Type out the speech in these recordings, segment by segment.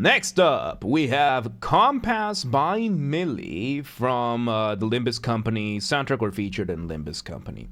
Next up, we have Compass by Mili from the Limbus Company soundtrack or featured in Limbus Company.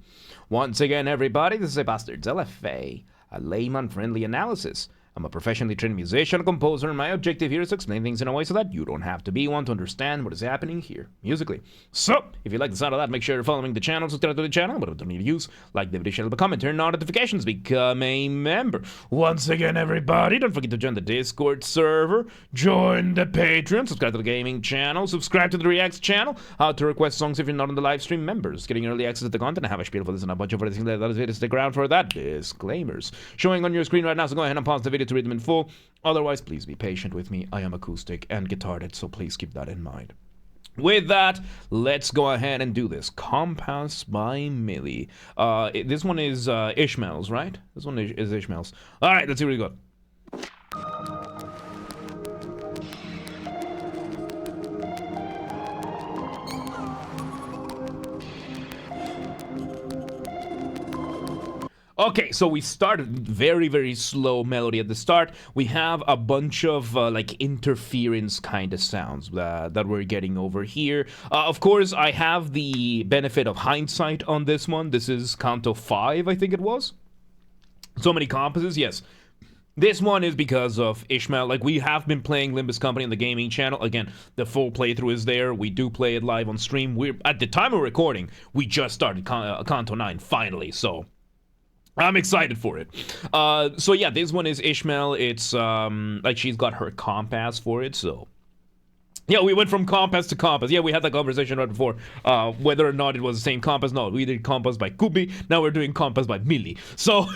Once again, everybody, this is a Basterd's LFA, a layman-friendly analysis. I'm a professionally trained musician and composer, and my objective here is to explain things in a way so that you don't have to be one to understand what is happening here, musically. So, if you like the sound of that, make sure you're following the channel, subscribe to the channel, but don't need to use, like the video, share the comment, turn on notifications, become a member. Once again, everybody, don't forget to join the Discord server, join the Patreon, subscribe to the gaming channel, subscribe to the Reacts channel, how to request songs if you're not on the live stream members, getting early access to the content, I have a spiel for this and a bunch of other things that is it to stick around for that. Disclaimers showing on your screen right now, so go ahead and pause the video to read them in full. Otherwise, please be patient with me. I am acoustic and guitared, so please keep that in mind. With that, let's go ahead and do this. Compass by Mili. This one is Ishmael's, right? This one is Ishmael's. All right, let's see what we got. Okay, so we started very, very slow melody at the start. We have a bunch of like interference kind of sounds that we're getting over here. Of course, I have the benefit of hindsight on this one. This is Canto 5, I think it was. So many compasses, yes. This one is because of Ishmael. Like, we have been playing Limbus Company on the gaming channel. Again, the full playthrough is there. We do play it live on stream. We're at the time of recording, we just started Canto 9 finally, so I'm excited for it. So yeah, this one is Ishmael. It's like she's got her compass for it, so yeah, we went from compass to compass. Yeah, we had that conversation right before, whether or not it was the same compass. No, we did compass by Kubi, now we're doing compass by Mili. So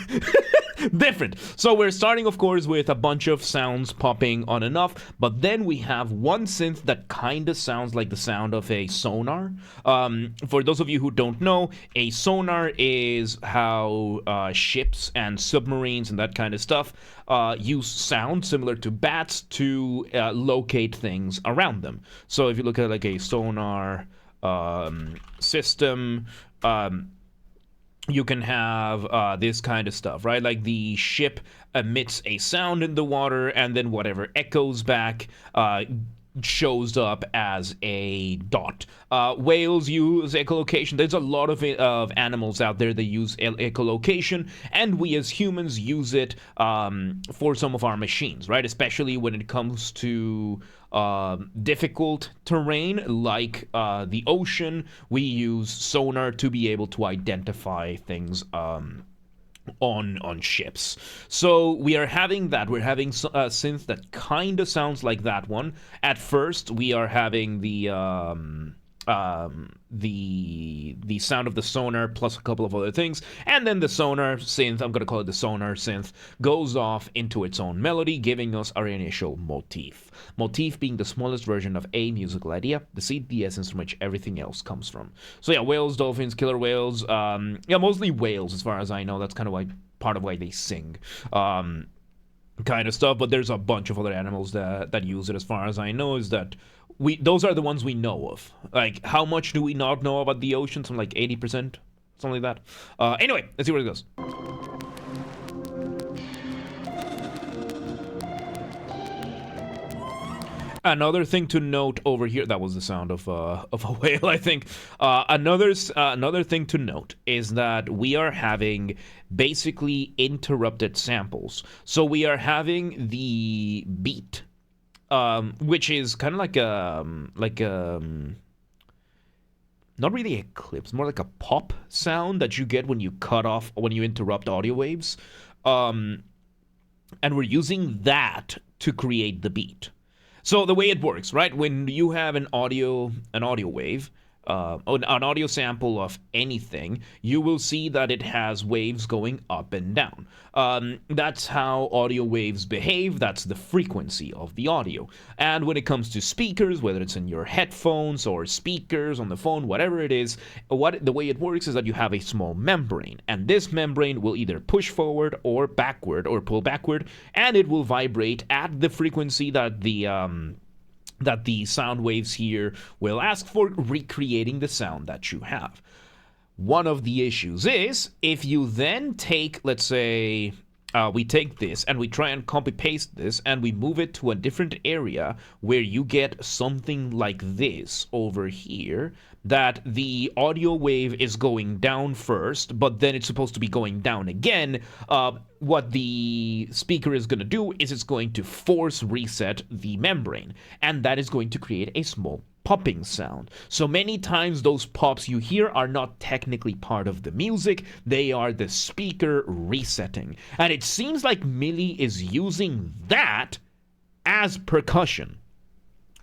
different. So we're starting, of course, with a bunch of sounds popping on and off, but then we have one synth that kind of sounds like the sound of a sonar. For those of you who don't know, a sonar is how ships and submarines and that kind of stuff use sound similar to bats to locate things around them. So if you look at like a sonar system, you can have this kind of stuff, right? Like the ship emits a sound in the water, and then whatever echoes back shows up as a dot. Whales use echolocation. There's a lot of animals out there that use echolocation, and we as humans use it for some of our machines, right? Especially when it comes to difficult terrain like the ocean. We use sonar to be able to identify things on ships. So we are having that. We're having a synth that kind of sounds like that one. At first, we are having the sound of the sonar plus a couple of other things, and then the sonar synth, I'm gonna call it the sonar synth, goes off into its own melody, giving us our initial motif. Motif being the smallest version of a musical idea, the seed, the essence from which everything else comes from. So yeah, whales, dolphins, killer whales, yeah, mostly whales as far as I know. That's kind of why, part of why they sing. Kind of stuff, but there's a bunch of other animals that use it. As far as I know, is that those are the ones we know of. Like, how much do we not know about the ocean? Something like 80%, something like that. Anyway, let's see where it goes. Another thing to note over here, that was the sound of a whale, I think. Another thing to note is that we are having basically interrupted samples. So we are having the beat, which is kind of like a not really a clip, it's more like a pop sound that you get when you cut off, when you interrupt audio waves, and we're using that to create the beat. So the way it works, right? When you have an audio wave, an audio sample of anything, you will see that it has waves going up and down. That's how audio waves behave. That's the frequency of the audio. And when it comes to speakers, whether it's in your headphones or speakers on the phone, whatever it is, the way it works is that you have a small membrane, and this membrane will either push forward or backward or pull backward, and it will vibrate at the frequency that the sound waves here will ask for, recreating the sound that you have. One of the issues is, if you then take, let's say, we take this and we try and copy paste this and we move it to a different area where you get something like this over here, that the audio wave is going down first, but then it's supposed to be going down again. What the speaker is going to do is it's going to force reset the membrane, and that is going to create a small popping sound. So many times those pops you hear are not technically part of the music, they are the speaker resetting. And it seems like Mili is using that as percussion.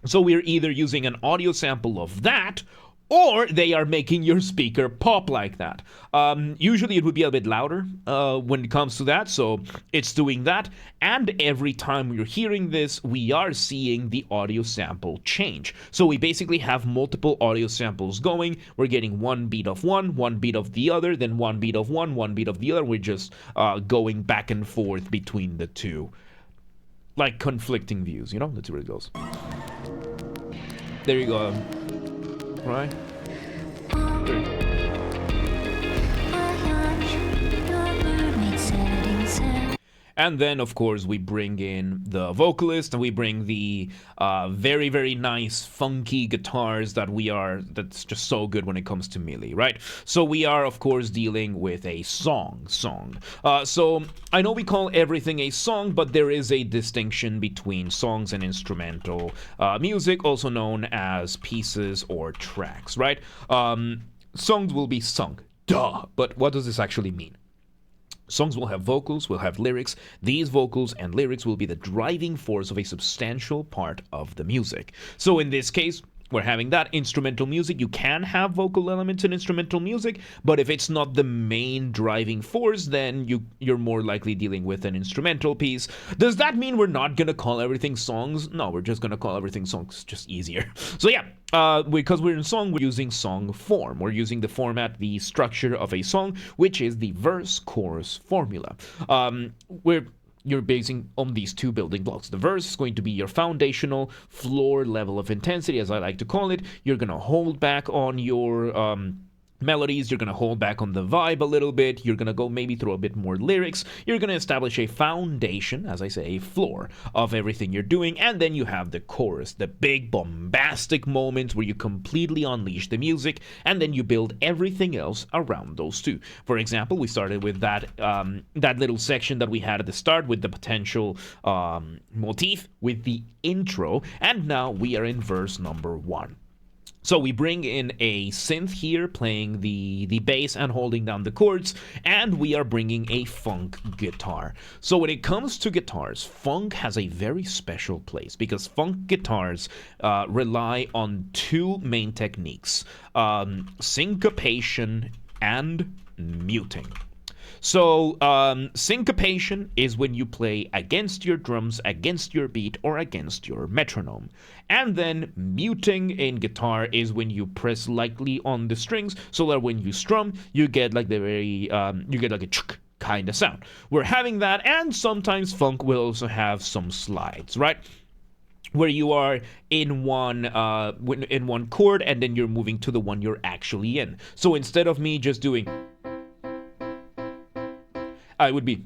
So we're either using an audio sample of that, or they are making your speaker pop like that. Usually it would be a bit louder when it comes to that, so it's doing that. And every time you're hearing this, we are seeing the audio sample change. So we basically have multiple audio samples going. We're getting one beat of one beat of the other, then one beat of one beat of the other. We're just going back and forth between the two. Like conflicting views, you know? Let's see where it goes. There you go. Right? There you go. And then, of course, we bring in the vocalist, and we bring the very, very nice, funky guitars that's just so good when it comes to Mili, right? So we are, of course, dealing with a song. So I know we call everything a song, but there is a distinction between songs and instrumental music, also known as pieces or tracks, right? Songs will be sung, duh, but what does this actually mean? Songs will have vocals, will have lyrics. These vocals and lyrics will be the driving force of a substantial part of the music. So in this case, we're having that instrumental music. You can have vocal elements in instrumental music, but if it's not the main driving force, then you're more likely dealing with an instrumental piece. Does that mean we're not going to call everything songs? No, we're just going to call everything songs, just easier. So yeah, because we're in song, we're using song form. We're using the format, the structure of a song, which is the verse-chorus formula. You're basing on these two building blocks. The verse is going to be your foundational floor level of intensity, as I like to call it. You're going to hold back on your melodies, you're going to hold back on the vibe a little bit, you're going to go maybe through a bit more lyrics, you're going to establish a foundation, as I say, a floor of everything you're doing, and then you have the chorus, the big bombastic moments where you completely unleash the music, and then you build everything else around those two. For example, we started with that little section that we had at the start with the potential motif, with the intro, and now we are in verse number 1. So we bring in a synth here playing the bass and holding down the chords, and we are bringing a funk guitar. So when it comes to guitars, funk has a very special place because funk guitars rely on two main techniques, syncopation and muting. So syncopation is when you play against your drums, against your beat, or against your metronome. And then muting in guitar is when you press lightly on the strings so that when you strum, you get like you get like a chuk kind of sound. We're having that, and sometimes funk will also have some slides, right? Where you are in one chord and then you're moving to the one you're actually in. So instead of me just doing, I would be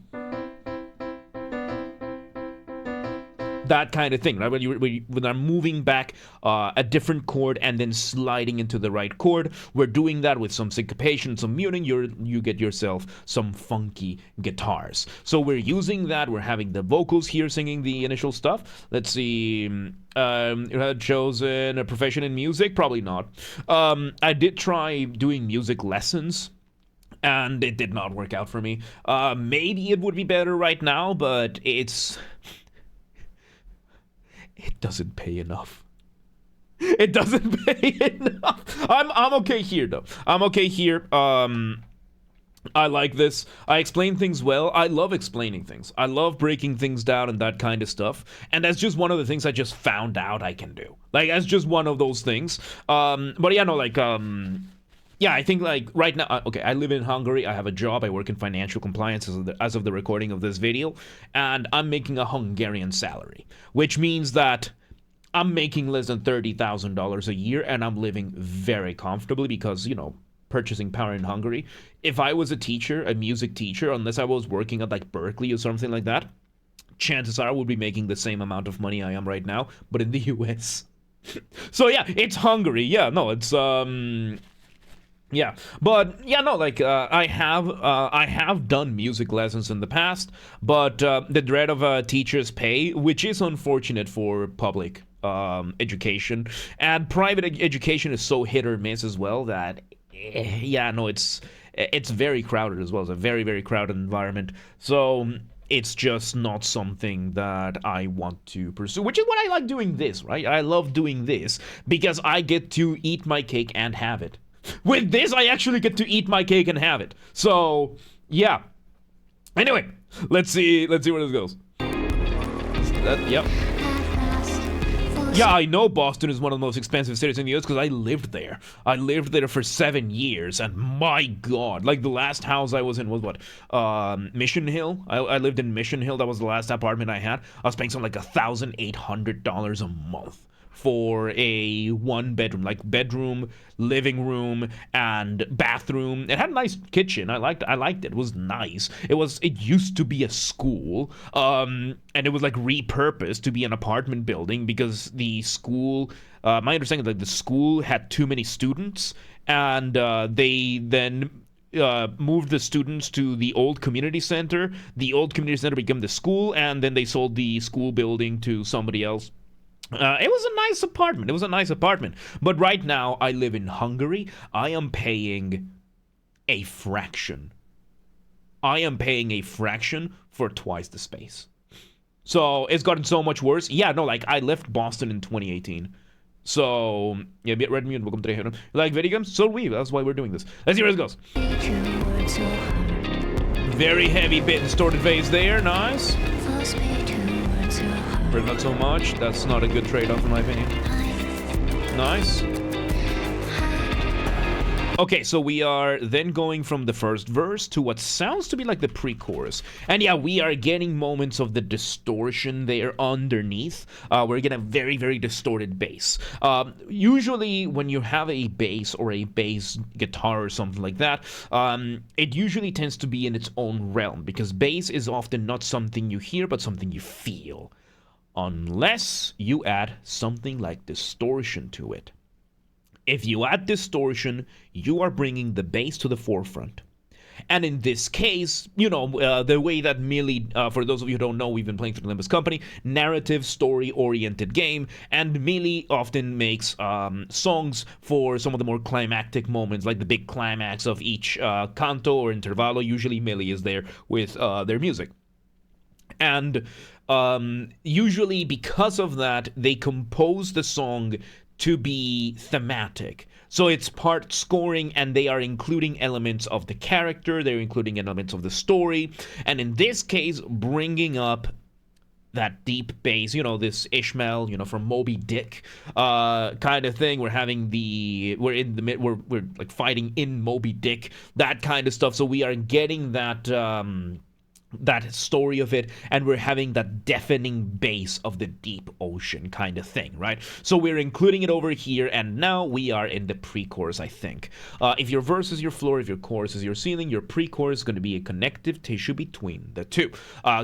that kind of thing, right? When I'm moving back a different chord and then sliding into the right chord, we're doing that with some syncopation, some muting. You get yourself some funky guitars. So we're using that. We're having the vocals here singing the initial stuff. Let's see. You had chosen a profession in music? Probably not. I did try doing music lessons, and it did not work out for me. Maybe it would be better right now, but it doesn't pay enough. It doesn't pay enough. I'm okay here though. I'm okay here. I like this. I explain things well. I love explaining things. I love breaking things down and that kind of stuff. And that's just one of the things I just found out I can do. Like, that's just one of those things. But yeah, no, like, yeah, I think like right now, okay, I live in Hungary. I have a job. I work in financial compliance as of the recording of this video, and I'm making a Hungarian salary, which means that I'm making less than $30,000 a year, and I'm living very comfortably because, you know, purchasing power in Hungary. If I was a teacher, a music teacher, unless I was working at like Berkeley or something like that, chances are I would be making the same amount of money I am right now, but in the US. So yeah, it's Hungary. Yeah, no, it's yeah, but yeah, no, like I have done music lessons in the past, but the dread of a teacher's pay, which is unfortunate for public education, and private education is so hit or miss as well that yeah, no, it's very crowded as well. It's a very, very crowded environment. So it's just not something that I want to pursue, which is what I like doing this, right? I love doing this because I get to eat my cake and have it. With this, I actually get to eat my cake and have it. So, yeah. Anyway, let's see where this goes. Yep. Yeah, I know Boston is one of the most expensive cities in the US because I lived there. I lived there for 7 years, and my God, like the last house I was in was what? Mission Hill. I lived in Mission Hill. That was the last apartment I had. I was paying something like $1,800 a month for a 1-bedroom, like bedroom, living room, and bathroom. It had a nice kitchen. I liked it. It was nice. It used to be a school, and it was like repurposed to be an apartment building because the school, my understanding is that the school had too many students, and they then moved the students to the old community center. The old community center became the school, and then they sold the school building to somebody else. It was a nice apartment. But right now, I live in Hungary. I am paying a fraction. For twice the space. So it's gotten so much worse. Yeah, no, like I left Boston in 2018. So, yeah, Red Mute, welcome to the Hero. Like video games? So we. That's why we're doing this. Let's see where this goes. Very heavy bit distorted phase there. Nice. But not so much. That's not a good trade-off in my opinion. Nice. Okay, so we are then going from the first verse to what sounds to be like the pre-chorus. And yeah, we are getting moments of the distortion there underneath. We're getting a very, very distorted bass. Usually when you have a bass or a bass guitar or something like that, it usually tends to be in its own realm because bass is often not something you hear, but something you feel. Unless you add something like distortion to it. If you add distortion, you are bringing the bass to the forefront. And in this case, you know, the way that Mili, for those of you who don't know, we've been playing through the Limbus company, narrative, story-oriented game, and Mili often makes songs for some of the more climactic moments, like the big climax of each canto or intervallo. Usually Mili is there with their music. And usually because of that, they compose the song to be thematic. So it's part scoring, and they are including elements of the character, they're including elements of the story, and in this case, bringing up that deep bass, you know, this Ishmael, you know, from Moby Dick kind of thing. We're like fighting in Moby Dick, that kind of stuff. So we are getting that story of it, and we're having that deafening bass of the deep ocean kind of thing, right? So we're including it over here, and now we are in the pre-chorus, I think. If your verse is your floor, if your chorus is your ceiling, your pre-chorus is going to be a connective tissue between the two.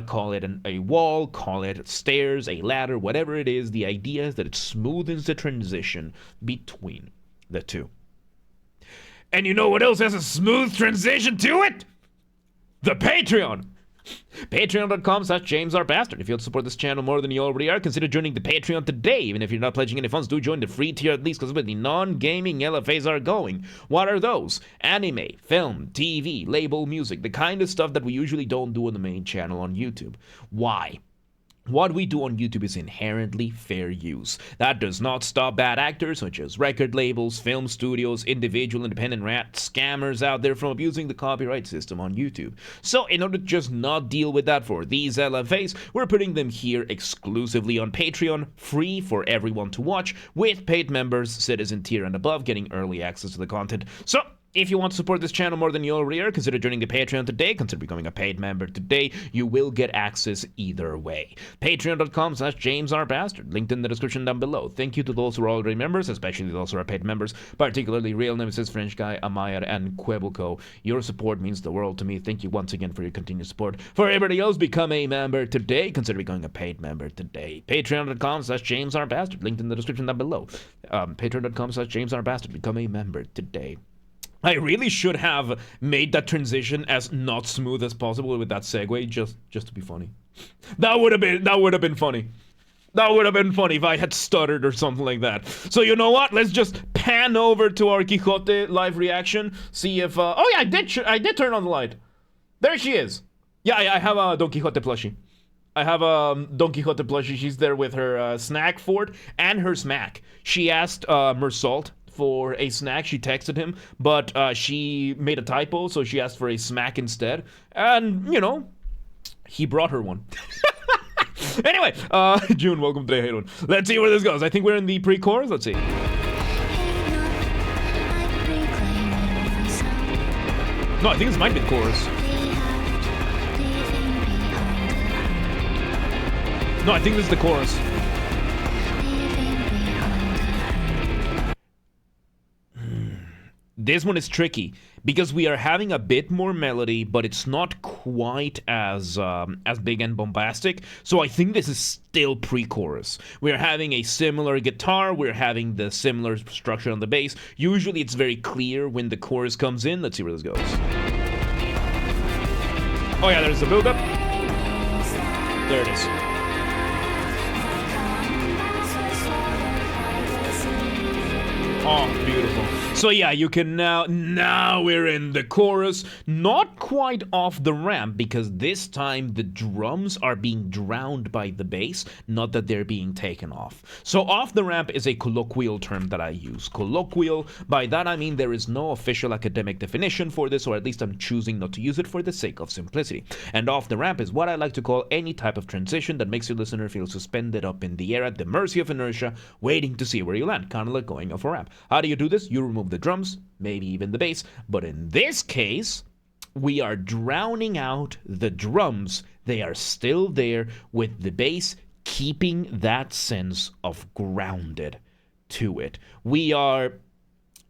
Call it a wall, call it stairs, a ladder, whatever it is. The idea is that it smoothens the transition between the two. And you know what else has a smooth transition to it? The Patreon! Patreon.com/JamesRBasterd. If you want to support this channel more than you already are, consider joining the Patreon today. Even if you're not pledging any funds, do join the free tier at least, because where the non-gaming LFAs are going. What are those? Anime, film, TV, label, music, the kind of stuff that we usually don't do on the main channel on YouTube. Why? What we do on YouTube is inherently fair use. That does not stop bad actors such as record labels, film studios, individual independent rat scammers out there from abusing the copyright system on YouTube. So in order to just not deal with that for these LFAs, we're putting them here exclusively on Patreon, free for everyone to watch, with paid members, citizen tier and above, getting early access to the content. So If you want to support this channel more than you already are, consider joining the Patreon today. Consider becoming a paid member today. You will get access either way. Patreon.com/JamesRBasterd. Linked in the description down below. Thank you to those who are already members, especially those who are paid members, particularly Real Nemesis, French Guy, Amaya, and Quebelco. Your support means the world to me. Thank you once again for your continued support. For everybody else, become a member today. Consider becoming a paid member today. Patreon.com/JamesRBasterd. Linked in the description down below. Patreon.com/JamesRBasterd. Become a member today. I really should have made that transition as not smooth as possible with that segue, just to be funny. That would have been funny. That would have been funny if I had stuttered or something like that. So you know what? Let's just pan over to our Quixote live reaction. See if oh yeah, I did turn on the light. There she is. Yeah, I have a Don Quixote plushie. I have a Don Quixote plushie. She's there with her snack fort and her smack. She asked Mersault for a snack. She texted him, but she made a typo, so she asked for a smack instead. And, you know, he brought her one. Anyway, June, welcome to the Hey One. Let's see where this goes. I think we're in the pre-chorus. Let's see. No, I think this might be the chorus. No, I think this is the chorus. This one is tricky because we are having a bit more melody, but it's not quite as big and bombastic. So I think this is still pre-chorus. We're having a similar guitar. We're having the similar structure on the bass. Usually it's very clear when the chorus comes in. Let's see where this goes. Oh yeah, there's the build-up. There it is. Oh, beautiful. So yeah, you can now we're in the chorus, not quite off the ramp, because this time the drums are being drowned by the bass, not that they're being taken off. So off the ramp is a colloquial term that I use. Colloquial, by that I mean there is no official academic definition for this, or at least I'm choosing not to use it for the sake of simplicity. And off the ramp is what I like to call any type of transition that makes your listener feel suspended up in the air at the mercy of inertia, waiting to see where you land, kind of like going off a ramp. How do you do this? You remove the drums, maybe even the bass, but in this case, we are drowning out the drums. They are still there with the bass keeping that sense of grounded to it. We are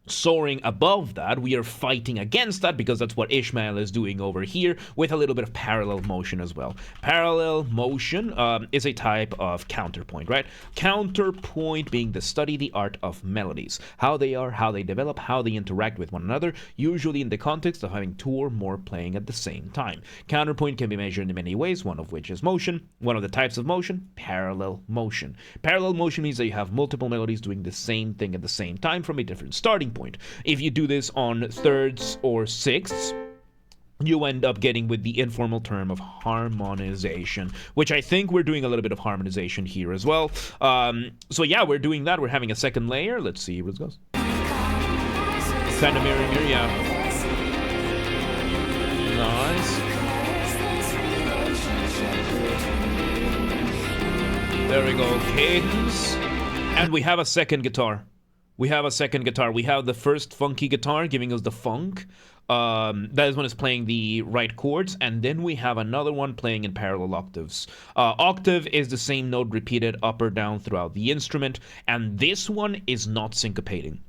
soaring above that. We are fighting against that because that's what Ishmael is doing over here with a little bit of parallel motion as well. Parallel motion is a type of counterpoint, right? Counterpoint being the study, the art of melodies. How they are, how they develop, how they interact with one another, usually in the context of having two or more playing at the same time. Counterpoint can be measured in many ways, one of which is motion. One of the types of motion, parallel motion. Parallel motion means that you have multiple melodies doing the same thing at the same time from a different starting point. If you do this on thirds or sixths, you end up getting with the informal term of harmonization, which I think we're doing a little bit of harmonization here as well. So yeah, we're doing that. We're having a second layer. Let's see where it goes. Kind of mirror, yeah. Nice. There we go. Cadence. And we have a second guitar. We have the first funky guitar giving us the funk. That is when it's playing the right chords, and then we have another one playing in parallel octaves. Octave is the same note repeated up or down throughout the instrument, and this one is not syncopating.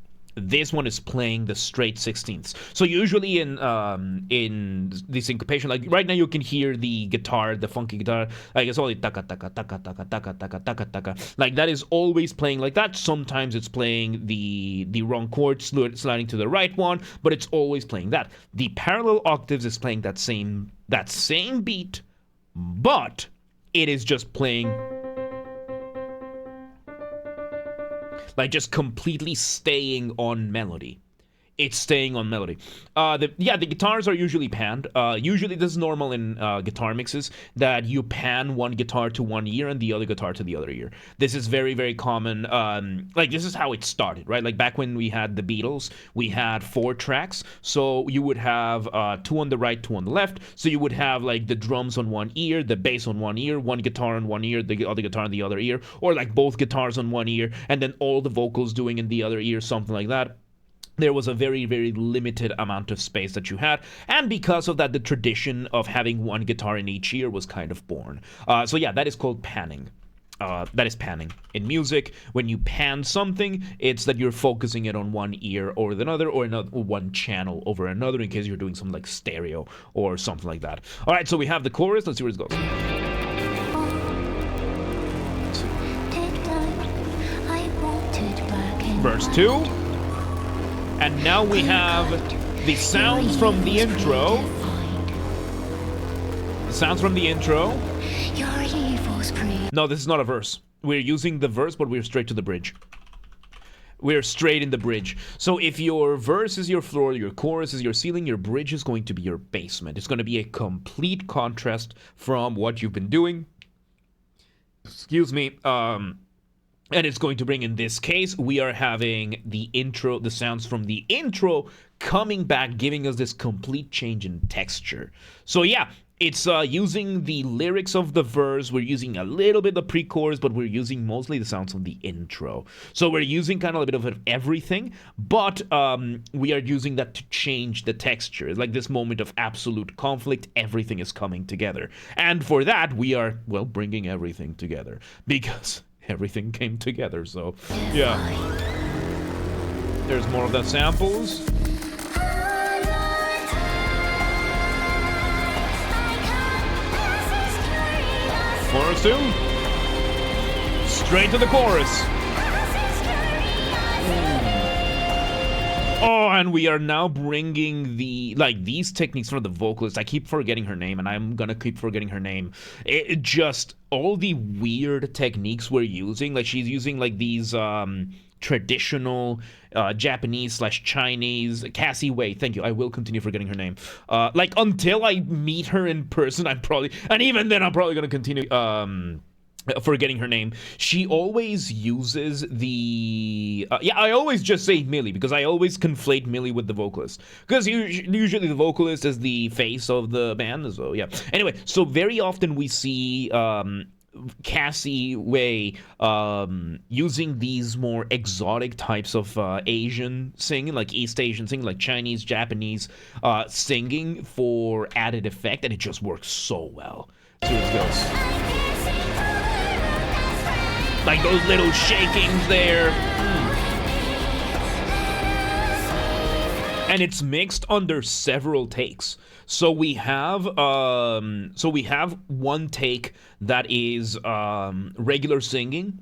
This one is playing the straight 16ths. So usually in the syncopation, like right now you can hear the guitar, the funky guitar, like it's only taka taka taka taka taka taka taka taka. Like that is always playing like that. Sometimes it's playing the wrong chord, sliding to the right one, but it's always playing that. The parallel octaves is playing that same beat, but it is just playing like just completely staying on melody. It's staying on melody. The guitars are usually panned. Usually this is normal in guitar mixes, that you pan one guitar to one ear and the other guitar to the other ear. This is very, very common. Like this is how it started, right? Like back when we had the Beatles, we had 4 tracks. So you would have 2 on the right, 2 on the left. So you would have like the drums on one ear, the bass on one ear, one guitar on one ear, the other guitar on the other ear, or like both guitars on one ear, and then all the vocals doing in the other ear, something like that. there was a very, very limited amount of space that you had, and because of that, the tradition of having one guitar in each ear was kind of born. So yeah, that is called panning. That is panning. In music, when you pan something, it's that you're focusing it on one ear or another, or one channel over another, in case you're doing something like stereo or something like that. All right, so we have the chorus. Let's see where it goes. Verse 2. And now we have the sounds from the intro. The sounds from the intro. No, this is not a verse. We're using the verse, but we're straight to the bridge. We're straight in the bridge. So if your verse is your floor, your chorus is your ceiling, your bridge is going to be your basement. It's going to be a complete contrast from what you've been doing. Excuse me. And it's going to bring, in this case, we are having the intro, the sounds from the intro coming back, giving us this complete change in texture. So yeah, it's using the lyrics of the verse. We're using a little bit of pre-chorus, but we're using mostly the sounds of the intro. So we're using kind of a bit of everything, but we are using that to change the texture. It's like this moment of absolute conflict. Everything is coming together. And for that, we are, well, bringing everything together, because everything came together. So yeah, there's more of the samples. Chorus 2. Straight to the chorus. Oh, and we are now bringing these techniques from the vocalist. I keep forgetting her name, and I'm gonna keep forgetting her name. It just, all the weird techniques we're using, like she's using like these traditional Japanese/Chinese, Cassie Wei, thank you, I will continue forgetting her name. Like, until I meet her in person, and even then I'm probably gonna continue forgetting her name. She always uses the I always just say Mili, because I always conflate Mili with the vocalist, because usually the vocalist is the face of the band. So yeah, anyway, so very often we see Cassie Wei using these more exotic types of Asian singing, like East Asian singing, like Chinese, Japanese singing for added effect, and it just works so well. So it goes like those little shakings there. And it's mixed under several takes. So we have one take that is regular singing,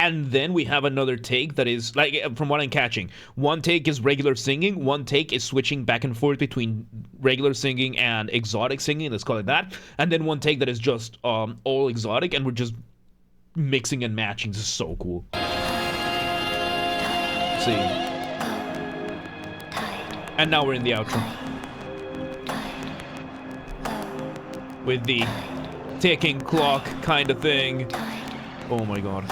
and then we have another take that is, like, from what I'm catching, one take is regular singing, one take is switching back and forth between regular singing and exotic singing, let's call it that, and then one take that is just all exotic, and we're just mixing and matching. This is so cool. See. And now we're in the outro. With the ticking clock kind of thing. Oh my god.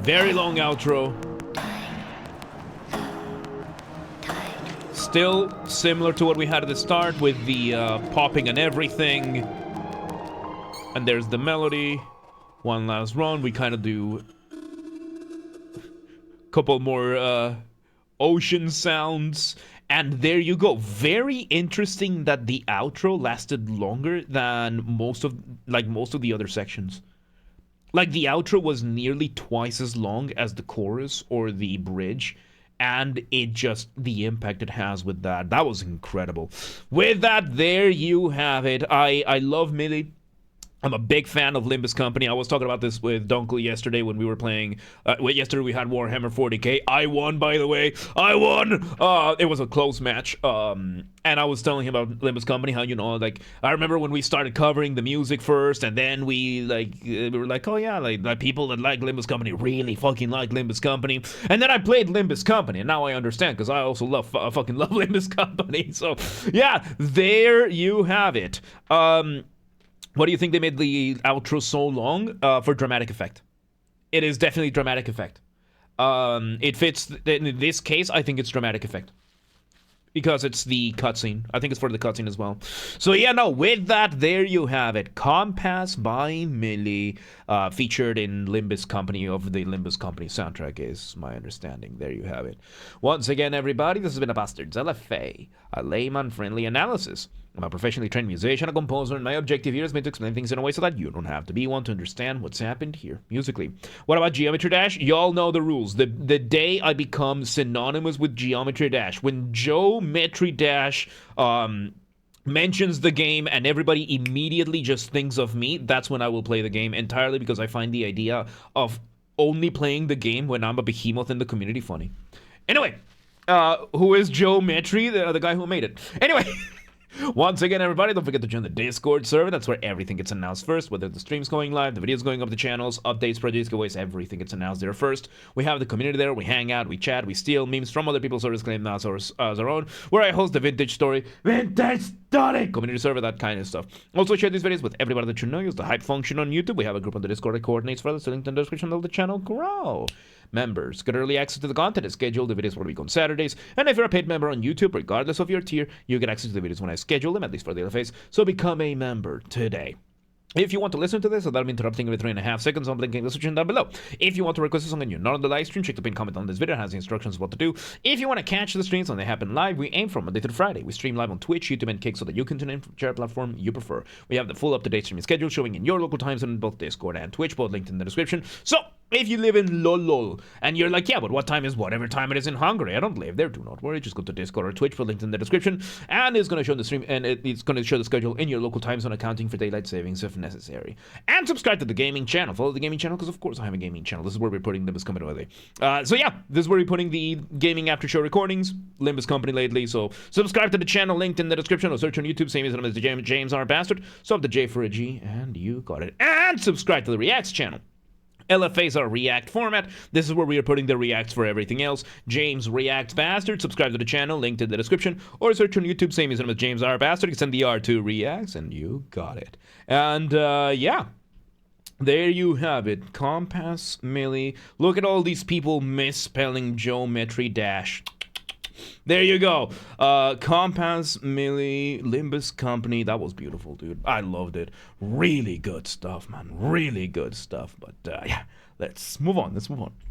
Very long outro. Still similar to what we had at the start with the popping and everything. And there's the melody. One last run. We kind of do a couple more ocean sounds. And there you go. Very interesting that the outro lasted longer than most of the other sections. Like, the outro was nearly twice as long as the chorus or the bridge, and it just, the impact it has with that was incredible. With that, there you have it. I love Mili. I'm a big fan of Limbus Company. I was talking about this with Dunkel yesterday when we were playing. Yesterday we had Warhammer 40k. I won, by the way. I won! It was a close match. And I was telling him about Limbus Company, how, you know, like, I remember when we started covering the music first, and then we were like, oh yeah, like people that like Limbus Company really fucking like Limbus Company. And then I played Limbus Company, and now I understand, because I also fucking love Limbus Company. So, yeah, there you have it. What do you think they made the outro so long? For dramatic effect. It is definitely dramatic effect. It fits, in this case, I think it's dramatic effect. because it's the cutscene. I think it's for the cutscene as well. So yeah, no, with that, there you have it. Compass by Mili, featured in Limbus Company of the Limbus Company soundtrack, is my understanding. There you have it. Once again, everybody, this has been a Basterd's LFA, a Layman-Friendly analysis. I'm a professionally trained musician, a composer, and my objective here has been to explain things in a way so that you don't have to be one to understand what's happened here musically. What about Geometry Dash? Y'all know the rules. The day I become synonymous with Geometry Dash, when Geometry Dash mentions the game and everybody immediately just thinks of me, that's when I will play the game entirely, because I find the idea of only playing the game when I'm a behemoth in the community funny. Anyway, who is Geometry? The guy who made it. Anyway. Once again, everybody, don't forget to join the Discord server. That's where everything gets announced first, whether the stream's going live, the videos going up the channels, updates, projects, giveaways, everything gets announced there first. We have the community there. We hang out, we chat, we steal memes from other people's servers, claim as our own, where I host the Vintage Story, community server, that kind of stuff. Also, share these videos with everybody that you know. Use the hype function on YouTube. We have a group on the Discord that coordinates for us. The link in the description of the channel grow. Members get early access to the content. It's scheduled. The videos will be on Saturdays. And if you're a paid member on YouTube, regardless of your tier, you get access to the videos when I schedule them, at least for the LFAs. So become a member today. If you want to listen to this, so that'll be interrupting every 3.5 seconds, I'm linking the description down below. If you want to request a song and you're not on the live stream, check the pinned comment on this video. It has the instructions of what to do. If you want to catch the streams when they happen live, we aim from Monday through Friday. We stream live on Twitch, YouTube, and Kick so that you can tune in from whichever platform you prefer. We have the full up-to-date streaming schedule showing in your local time zone in both Discord and Twitch, both linked in the description. So, if you live in Lol and you're like, yeah, but what time is whatever time it is in Hungary? I don't live there. Do not worry. Just go to Discord or Twitch, for linked in the description, and it's going to show the stream, and it's going to show the schedule in your local time zone, accounting for daylight savings if necessary. And subscribe to the gaming channel. Follow the gaming channel, because of course I have a gaming channel. This is where we're putting Limbus Company lately. So yeah, this is where we're putting the gaming after show recordings, Limbus Company lately. So subscribe to the channel, linked in the description, or search on YouTube, same as James R. Basterd. So up the J for a G, and you got it. And subscribe to the Reacts channel. LFAs are React format. This is where we are putting the Reacts for everything else. James Reacts Basterd. Subscribe to the channel, linked in the description, or search on YouTube, same as James R. Basterd. You can send the R to Reacts, and you got it. And yeah. There you have it. Compass Mili. Look at all these people misspelling Geometry Dash. There you go. Compass Mili, Limbus Company. That was beautiful, dude. I loved it. Really good stuff, man. Really good stuff. But yeah, let's move on.